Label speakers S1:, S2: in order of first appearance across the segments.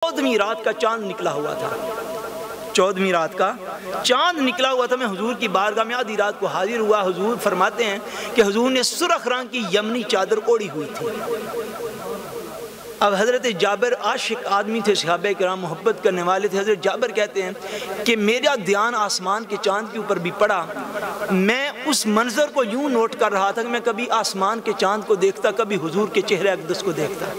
S1: 14ویں رات کا چاند نکلا ہوا تھا، 14ویں رات کا چاند نکلا ہوا تھا۔ میں حضور کی بارگاہ میں آدھی رات کو حاضر ہوا۔ حضور فرماتے ہیں کہ حضور نے سرخ رنگ کی یمنی چادر اوڑھی ہوئی تھی۔ اب حضرت جابر عاشق آدمی تھے، صحابہ کرام محبت کرنے والے تھے۔ حضرت جابر کہتے ہیں کہ میرا دھیان آسمان کے چاند کے اوپر بھی پڑا، میں اس منظر کو یوں نوٹ کر رہا تھا کہ میں کبھی آسمان کے چاند کو دیکھتا، کبھی حضور کے چہرے اقدس کو دیکھتا۔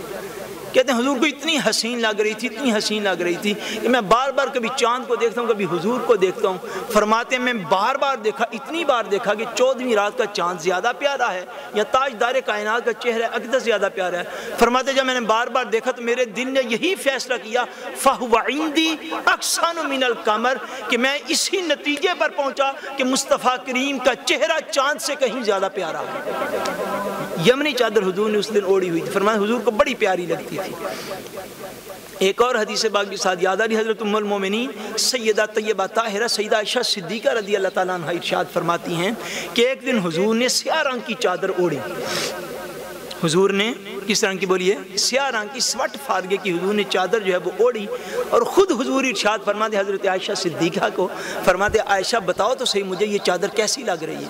S1: کہتے ہیں حضور کو اتنی حسین لگ رہی تھی، اتنی حسین لگ رہی تھی کہ میں بار بار کبھی چاند کو دیکھتا ہوں، کبھی حضور کو دیکھتا ہوں۔ فرماتے ہیں میں بار بار دیکھا، اتنی بار دیکھا کہ 14ویں رات کا چاند زیادہ پیارا ہے یا تاجدار کائنات کا چہرہ اقدس زیادہ پیارا ہے۔ فرماتے ہیں جب میں نے بار بار دیکھا تو میرے دل نے یہی فیصلہ کیا فَهُوَ عِنْدِي أَحْسَنُ مِنَ الْقَمَرِ، کہ میں اسی نتیجے پر پہنچا کہ مصطفیٰ کریم کا چہرہ چاند سے کہیں زیادہ پیارا ہے۔ یمنی چادر حضور نے اس دن اوڑھی ہوئی تھی، فرمایا حضور کو بڑی پیاری لگتی تھی۔ ایک اور حدیث پاک بھی ساتھ یاد آ رہی، حضرت ام المومنین سیدہ طیبہ طاہرہ سیدہ عائشہ صدیقہ رضی اللہ تعالیٰ عنہ ارشاد فرماتی ہیں کہ ایک دن حضور نے سیاہ رنگ کی چادر اوڑھی۔ حضور نے کس رنگ کی بولیے؟ سیاہ رنگ کی، سوٹ فارگے کی حضور نے چادر جو ہے وہ اوڑھی، اور خود حضور ارشاد فرماتے حضرت عائشہ صدیقہ کو، فرماتے عائشہ بتاؤ تو صحیح مجھے یہ چادر کیسی لگ رہی ہے۔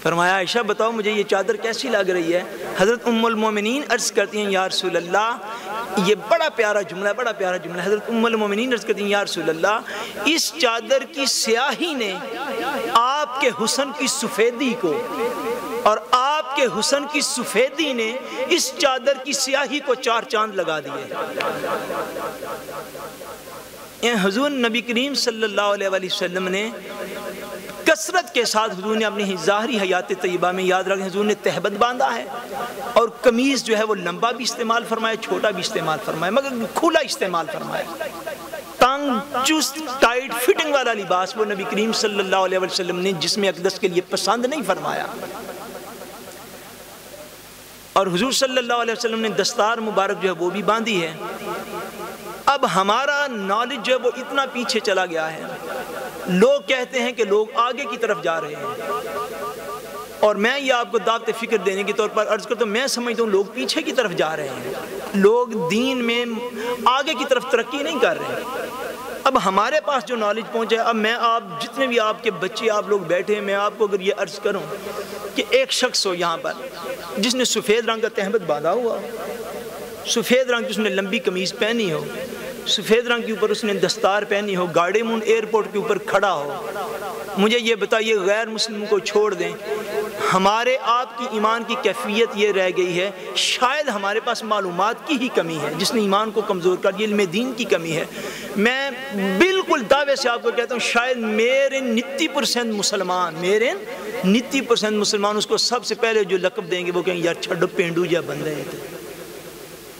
S1: فرمایا عائشہ بتاؤ مجھے یہ چادر کیسی لگ رہی ہے۔ حضرت ام المومنین عرض کرتی ہیں یا رسول اللہ، یہ بڑا پیارا جملہ ہے، بڑا پیارا جملہ ہے۔ حضرت ام المومنین عرض کرتی ہیں یا رسول اللہ، اس چادر کی سیاہی نے آپ کے حسن کی سفیدی کو، اور آپ کے حسن کی سفیدی نے اس چادر کی سیاہی کو 4 چاند لگا دیے۔ حضور نبی کریم صلی اللہ علیہ وسلم نے کثرت کے ساتھ حضور نے اپنی ظاہری حیات طیبہ میں، یاد رکھیں حضور نے تہبت باندھا ہے، اور قمیض جو ہے وہ لمبا بھی استعمال فرمایا، چھوٹا بھی استعمال فرمایا، مگر کھلا استعمال فرمایا۔ تنگ چست ٹائٹ فٹنگ والا لباس وہ نبی کریم صلی اللہ علیہ وسلم نے جسم اقدس کے لیے پسند نہیں فرمایا۔ اور حضور صلی اللہ علیہ وسلم نے دستار مبارک جو ہے وہ بھی باندھی ہے۔ اب ہمارا نالج جو ہے وہ اتنا پیچھے چلا گیا ہے، لوگ کہتے ہیں کہ لوگ آگے کی طرف جا رہے ہیں، اور میں یہ آپ کو دعوت فکر دینے کے طور پر عرض کرتا ہوں، میں سمجھتا ہوں لوگ پیچھے کی طرف جا رہے ہیں، لوگ دین میں آگے کی طرف ترقی نہیں کر رہے ہیں۔ اب ہمارے پاس جو نالج پہنچا ہے، اب میں آپ جتنے بھی آپ کے بچے آپ لوگ بیٹھے ہیں، میں آپ کو اگر یہ عرض کروں کہ ایک شخص ہو یہاں پر جس نے سفید رنگ کا تہبت باندھا ہوا، سفید رنگ کی اس نے لمبی قمیض پہنی ہو، سفید رنگ کے اوپر اس نے دستار پہنی ہو، گاڑی مون ایئرپورٹ کے اوپر کھڑا ہو، مجھے یہ بتائیے غیر مسلم کو چھوڑ دیں، ہمارے آپ کی ایمان کی کیفیت یہ رہ گئی ہے، شاید ہمارے پاس معلومات کی ہی کمی ہے، جس نے ایمان کو کمزور کر دیا، علم دین کی کمی ہے۔ میں بالکل دعوے سے آپ کو کہتا ہوں شاید میرے 90% مسلمان، میرے 90% مسلمان اس کو سب سے پہلے جو لقب دیں گے وہ کہیں گے یار چھڈو پینڈو جا بندہ ہے،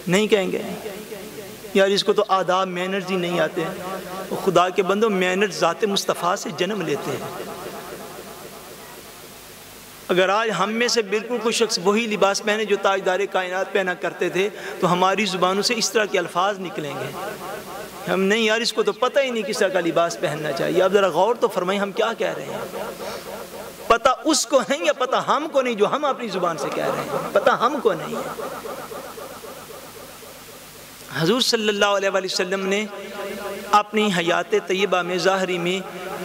S1: نہیں کہیں گے یار اس کو تو آداب مینرز ہی نہیں آتے ہیں۔ خدا کے بندوں، مینرز ذات مصطفیٰ سے جنم لیتے ہیں۔ اگر آج ہم میں سے بالکل کوئی شخص وہی لباس پہنے جو تاجدار کائنات پہنا کرتے تھے تو ہماری زبانوں سے اس طرح کے الفاظ نکلیں گے، ہم نہیں یار اس کو تو پتہ ہی نہیں کس طرح کا لباس پہننا چاہیے۔ اب ذرا غور تو فرمائیں ہم کیا کہہ رہے ہیں، پتہ اس کو نہیں یا پتہ ہم کو نہیں جو ہم اپنی زبان سے کہہ رہے ہیں، پتہ ہم کو نہیں ہے۔ حضور صلی اللہ علیہ وسلم نے اپنی حیات طیبہ میں ظاہری میں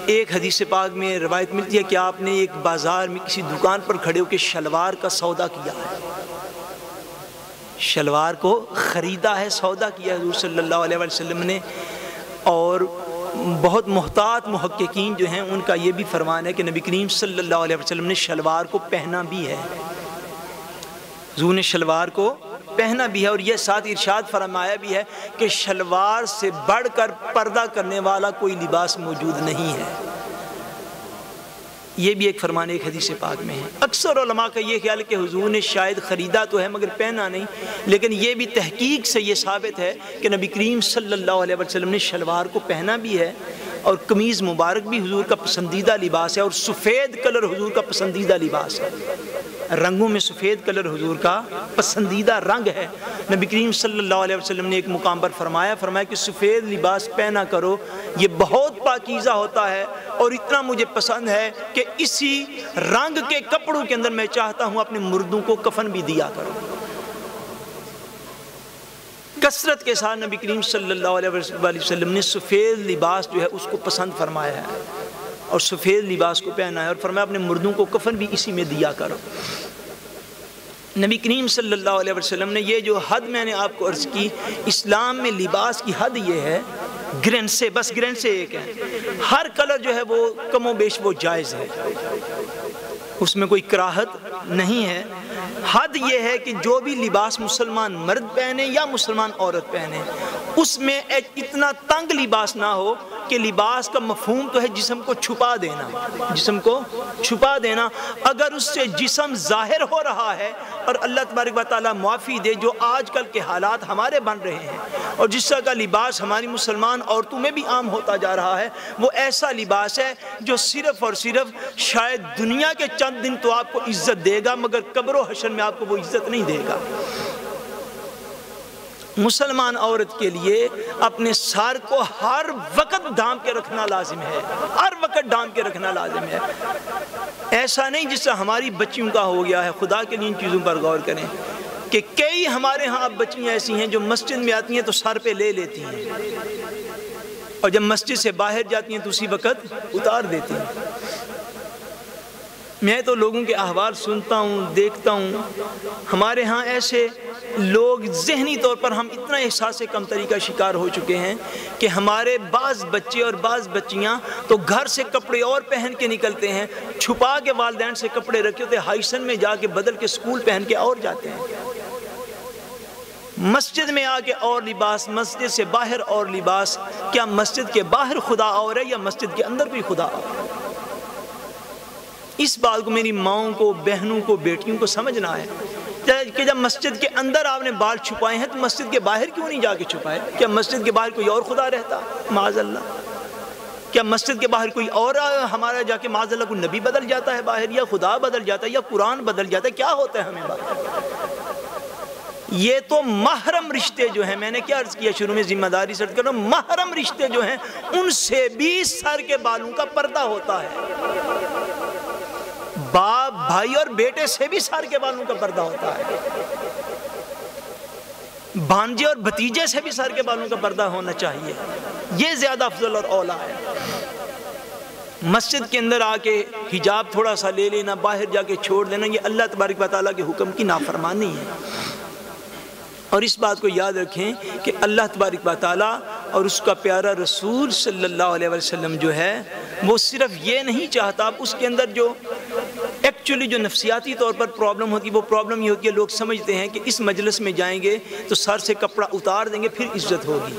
S1: ایک حدیث پاک میں روایت ملتی ہے کہ آپ نے ایک بازار میں کسی دکان پر کھڑے ہو کے شلوار کا سودا کیا ہے، شلوار کو خریدا ہے، سودا کیا ہے حضور صلی اللہ علیہ وسلم نے۔ اور بہت محتاط محققین جو ہیں ان کا یہ بھی فرمان ہے کہ نبی کریم صلی اللہ علیہ وسلم نے شلوار کو پہنا بھی ہے، حضور نے شلوار کو پہنا بھی ہے، اور یہ ساتھ ارشاد فرمایا بھی ہے کہ شلوار سے بڑھ کر پردہ کرنے والا کوئی لباس موجود نہیں ہے۔ یہ بھی ایک فرمان ایک حدیث پاک میں ہے۔ اکثر علماء کا یہ خیال ہے کہ حضور نے شاید خریدا تو ہے مگر پہنا نہیں، لیکن یہ بھی تحقیق سے یہ ثابت ہے کہ نبی کریم صلی اللہ علیہ وسلم نے شلوار کو پہنا بھی ہے، اور قمیض مبارک بھی حضور کا پسندیدہ لباس ہے، اور سفید کلر حضور کا پسندیدہ لباس ہے، رنگوں میں سفید کلر حضور کا پسندیدہ رنگ ہے۔ نبی کریم صلی اللہ علیہ وسلم نے ایک مقام پر فرمایا کہ سفید لباس پہنا کرو، یہ بہت پاکیزہ ہوتا ہے، اور اتنا مجھے پسند ہے کہ اسی رنگ کے کپڑوں کے اندر میں چاہتا ہوں اپنے مردوں کو کفن بھی دیا کرو۔ کثرت کے ساتھ نبی کریم صلی اللہ علیہ وسلم نے سفید لباس جو ہے اس کو پسند فرمایا ہے اور سفید لباس کو پہنا ہے، اور فرمایا اپنے مردوں کو کفن بھی اسی میں دیا کرو۔ نبی کریم صلی اللہ علیہ وسلم نے یہ جو حد میں نے آپ کو عرض کی، اسلام میں لباس کی حد یہ ہے، گرینڈ سے بس گرینڈ سے ایک ہے، ہر کلر جو ہے وہ کم و بیش وہ جائز ہے، اس میں کوئی کراہت نہیں ہے۔ حد یہ ہے کہ جو بھی لباس مسلمان مرد پہنے یا مسلمان عورت پہنے، اس میں اتنا تنگ لباس نہ ہو کہ لباس کا مفہوم تو ہے جسم کو چھپا دینا، جسم کو چھپا دینا۔ اگر اس سے جسم ظاہر ہو رہا ہے، اور اللہ تبارک و تعالیٰ معافی دے جو آج کل کے حالات ہمارے بن رہے ہیں، اور جس طرح کا لباس ہماری مسلمان عورتوں میں بھی عام ہوتا جا رہا ہے، وہ ایسا لباس ہے جو صرف اور صرف شاید دنیا کے چند دن تو آپ کو عزت دے گا، مگر قبر و حشر میں آپ کو وہ عزت نہیں دے گا۔ مسلمان عورت کے لیے اپنے سر کو ہر وقت ڈھانپ کے رکھنا لازم ہے، ہر وقت ڈھانپ کے رکھنا لازم ہے۔ ایسا نہیں جس سے ہماری بچیوں کا ہو گیا ہے، خدا کے لیے ان چیزوں پر غور کریں کہ کئی ہمارے ہاں اب بچیاں ایسی ہیں جو مسجد میں آتی ہیں تو سر پہ لے لیتی ہیں، اور جب مسجد سے باہر جاتی ہیں تو اسی وقت اتار دیتی ہیں۔ میں تو لوگوں کے احوال سنتا ہوں، دیکھتا ہوں، ہمارے ہاں ایسے لوگ ذہنی طور پر ہم اتنا احساس کمتری کا شکار ہو چکے ہیں کہ ہمارے بعض بچے اور بعض بچیاں تو گھر سے کپڑے اور پہن کے نکلتے ہیں، چھپا کے والدین سے کپڑے رکھے ہوتے، ہائیسن میں جا کے بدل کے اسکول پہن کے اور جاتے ہیں، مسجد میں آ کے اور لباس، مسجد سے باہر اور لباس۔ کیا مسجد کے باہر خدا اور ہے یا مسجد کے اندر بھی خدا اور ہے؟ اس بات کو میری ماؤں کو، بہنوں کو، بیٹیوں کو سمجھنا ہے کہ جب مسجد کے اندر آپ نے بال چھپائے ہیں تو مسجد کے باہر کیوں نہیں جا کے چھپائے؟ کیا مسجد کے باہر کوئی اور خدا رہتا؟ معاذ اللہ۔ کیا مسجد کے باہر کوئی اور ہمارا جا کے معاذ اللہ کوئی نبی بدل جاتا ہے باہر، یا خدا بدل جاتا ہے، یا قرآن بدل جاتا ہے؟ کیا ہوتا ہے ہمیں باہر؟ یہ تو محرم رشتے جو ہیں، میں نے کیا عرض کیا شروع میں، ذمہ داری سے کر رہا ہوں، محرم رشتے جو ہیں ان سے بھی سر کے بالوں کا پردہ ہوتا ہے۔ باپ، بھائی اور بیٹے سے بھی سر کے بالوں کا پردہ ہوتا ہے، بھانجے اور بھتیجے سے بھی سر کے بالوں کا پردہ ہونا چاہیے، یہ زیادہ افضل اور اولا ہے۔ مسجد کے اندر آ کے حجاب تھوڑا سا لے لینا، باہر جا کے چھوڑ دینا، یہ اللہ تبارک و تعالیٰ کے حکم کی نافرمانی ہے۔ اور اس بات کو یاد رکھیں کہ اللہ تبارک و تعالیٰ اور اس کا پیارا رسول صلی اللہ علیہ وسلم جو ہے وہ صرف یہ نہیں چاہتا، اب اس کے اندر جو ایکچولی جو نفسیاتی طور پر پرابلم ہوتی ہے، وہ پرابلم یہ ہوتی ہے، لوگ سمجھتے ہیں کہ اس مجلس میں جائیں گے تو سر سے کپڑا اتار دیں گے پھر عزت ہوگی،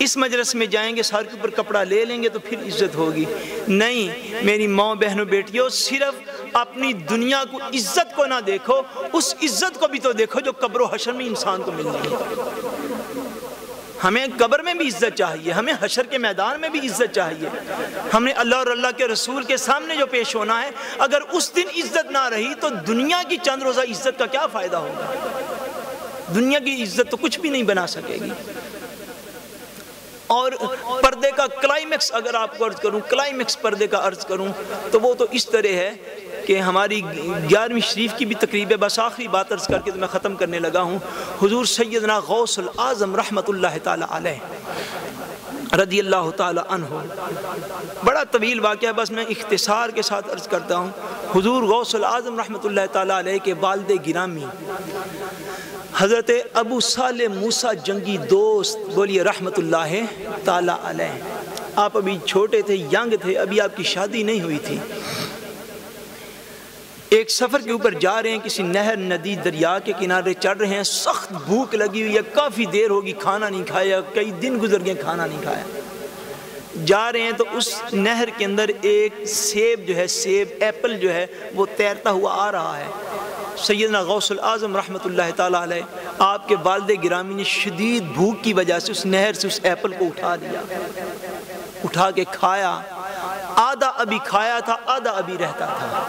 S1: اس مجلس میں جائیں گے سر کے اوپر کپڑا لے لیں گے تو پھر عزت ہوگی۔ نہیں میری ماں، بہنوں، بیٹیوں، صرف اپنی دنیا کو، عزت کو نہ دیکھو، اس عزت کو بھی تو دیکھو جو قبر و حشر میں انسان کو ملنی ہے۔ ہمیں قبر میں بھی عزت چاہیے، ہمیں حشر کے میدان میں بھی عزت چاہیے، ہمیں اللہ اور اللہ کے رسول کے سامنے جو پیش ہونا ہے، اگر اس دن عزت نہ رہی تو دنیا کی چند روزہ عزت کا کیا فائدہ ہوگا؟ دنیا کی عزت تو کچھ بھی نہیں بنا سکے گی۔ اور پردے کا کلائمیکس اگر آپ کو عرض کروں، کلائمیکس پردے کا عرض کروں تو وہ تو اس طرح ہے کہ ہماری 11ویں شریف کی بھی تقریب ہے، بس آخری بات عرض کر کے تو میں ختم کرنے لگا ہوں۔ حضور سیدنا غوث العظم رحمت اللہ تعالی علیہ رضی اللہ تعالی عنہ، بڑا طویل واقعہ ہے، بس میں اختصار کے ساتھ عرض کرتا ہوں۔ حضور غوث العظم رحمت اللہ تعالی علیہ کے والد گرامی حضرت ابو صالح موسیٰ جنگی دوست، بولیے رحمت اللہ تعالی علیہ۔ آپ ابھی چھوٹے تھے، ینگ تھے، ابھی آپ کی شادی نہیں ہوئی تھی۔ ایک سفر کے اوپر جا رہے ہیں، کسی نہر، ندی، دریا کے کنارے چڑھ رہے ہیں، سخت بھوک لگی ہوئی ہے، کافی دیر ہوگی، کھانا نہیں کھایا، کئی دن گزر گئے کھانا نہیں کھایا۔ جا رہے ہیں تو اس نہر کے اندر ایک سیب جو ہے، سیب ایپل جو ہے وہ تیرتا ہوا آ رہا ہے۔ سیدنا غوث العظم رحمت اللہ تعالی علیہ، آپ کے والد گرامی نے شدید بھوک کی وجہ سے اس نہر سے اس ایپل کو اٹھا لیا، اٹھا کے کھایا، آدھا ابھی کھایا تھا، آدھا ابھی رہتا تھا،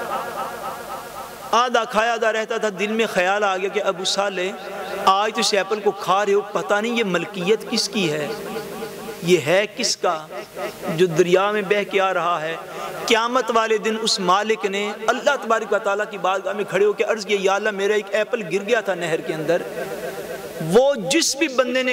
S1: آدھا کھایا آدھا رہتا تھا۔ دل میں خیال آ گیا کہ ابو صالح آج تو اس ایپل کو کھا رہے ہو، پتہ نہیں یہ ملکیت کس کی ہے، یہ ہے کس کا جو دریا میں بہہ کے آ رہا ہے۔ قیامت والے دن اس مالک نے اللہ تبارک و تعالیٰ کی بارگاہ میں کھڑے ہو کے عرض کیا، یا اللہ میرا ایک ایپل گر گیا تھا نہر کے اندر، وہ جس بھی بندے نے